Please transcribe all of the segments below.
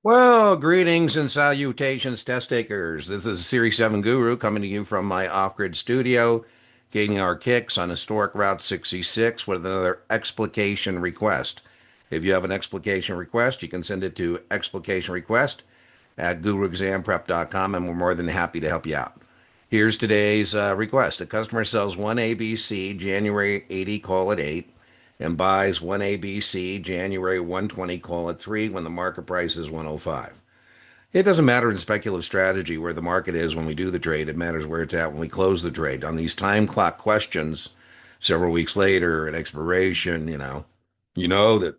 Well, greetings and salutations, test takers. This is Series 7 Guru coming to you from my off-grid studio, getting our kicks on historic Route 66 with another explication request. If you have an explication request, you can send it to explicationrequest at guruexamprep.com, and we're more than happy to help you out. Here's today's request. A customer sells one ABC January 80, call it 8, and buys one ABC January 120, call it 3 when the market price is 105. It doesn't matter in speculative strategy where the market is when we do the trade. It matters where it's at when we close the trade. On these time clock questions, several weeks later at expiration, that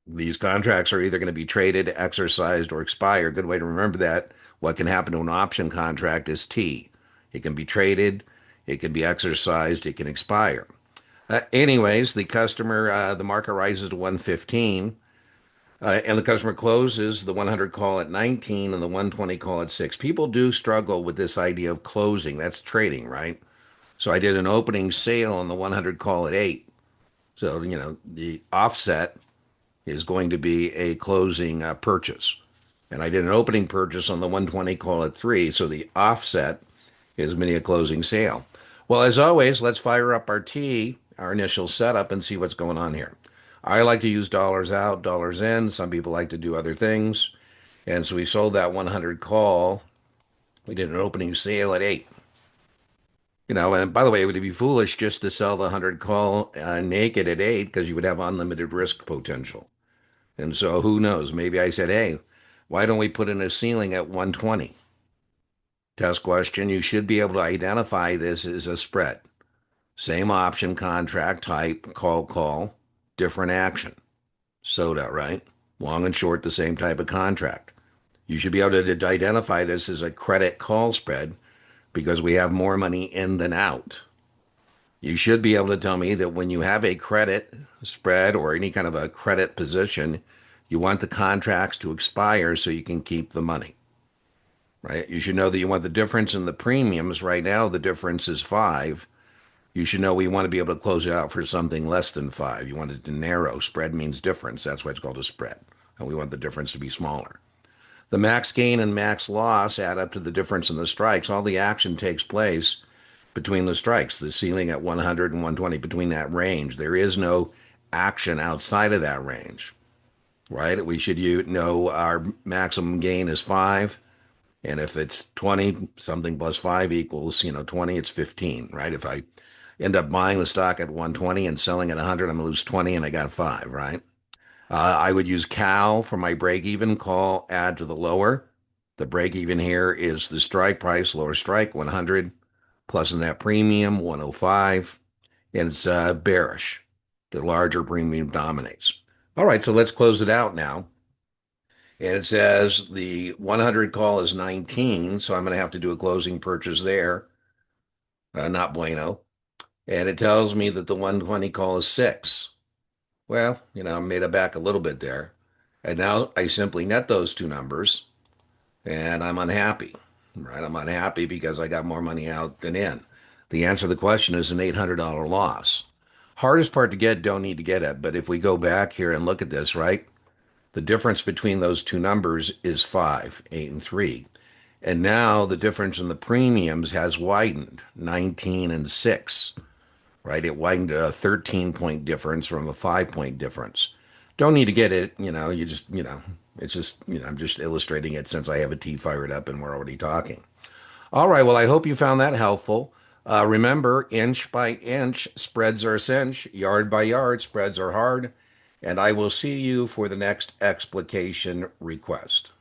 these contracts are either going to be traded, exercised, or expire. A good way to remember that. What can happen to an option contract is T. It can be traded, it can be exercised, it can expire. Anyways, the market rises to 115, and the customer closes the 100 call at 19 and the 120 call at 6. People do struggle with this idea of closing. That's trading, right? So I did an opening sale on the 100 call at 8. So, the offset is going to be a closing purchase. And I did an opening purchase on the 120 call at 3. So the offset is many a closing sale. Well, as always, let's fire up our T, our initial setup, and see what's going on here. I like to use dollars out, dollars in. Some people like to do other things. And so we sold that 100 call. We did an opening sale at 8. And by the way, it would be foolish just to sell the 100 call naked at 8 because you would have unlimited risk potential. And so who knows? Maybe I said, hey, why don't we put in a ceiling at 120? Test question. You should be able to identify this as a spread. Same option contract type, call, different action. Soda, right? Long and short, the same type of contract. You should be able to identify this as a credit call spread because we have more money in than out. You should be able to tell me that when you have a credit spread or any kind of a credit position, you want the contracts to expire so you can keep the money, right? You should know that you want the difference in the premiums. Right now, the difference is 5. You should know we want to be able to close it out for something less than 5. You want it to narrow. Spread means difference. That's why it's called a spread. And we want the difference to be smaller. The max gain and max loss add up to the difference in the strikes. All the action takes place between the strikes, the ceiling at 100 and 120, between that range. There is no action outside of that range, right? We should know our maximum gain is 5. And if it's 20, something plus 5 equals, 20, it's 15, right? If I end up buying the stock at 120 and selling at 100, I'm going to lose 20 and I got 5, right? I would use Cal for my break even, call, add to the lower. The break even here is the strike price, lower strike, 100, plus in that premium, 105. And it's bearish. The larger premium dominates. All right, so let's close it out now. And it says the 100 call is 19, so I'm going to have to do a closing purchase there, not bueno. And it tells me that the 120 call is 6. Well, I made it back a little bit there. And now I simply net those two numbers and I'm unhappy, right? I'm unhappy because I got more money out than in. The answer to the question is an $800 loss. Hardest part to get, don't need to get it. But if we go back here and look at this, right? The difference between those two numbers is 5, 8, and 3. And now the difference in the premiums has widened, 19 and 6, right? It widened a 13-point difference from a 5-point difference. Don't need to get it, you just, it's just, I'm just illustrating it since I have a T fired up and we're already talking. All right, well, I hope you found that helpful. Remember, inch by inch, spreads are a cinch, yard by yard, spreads are hard. And I will see you for the next explication request.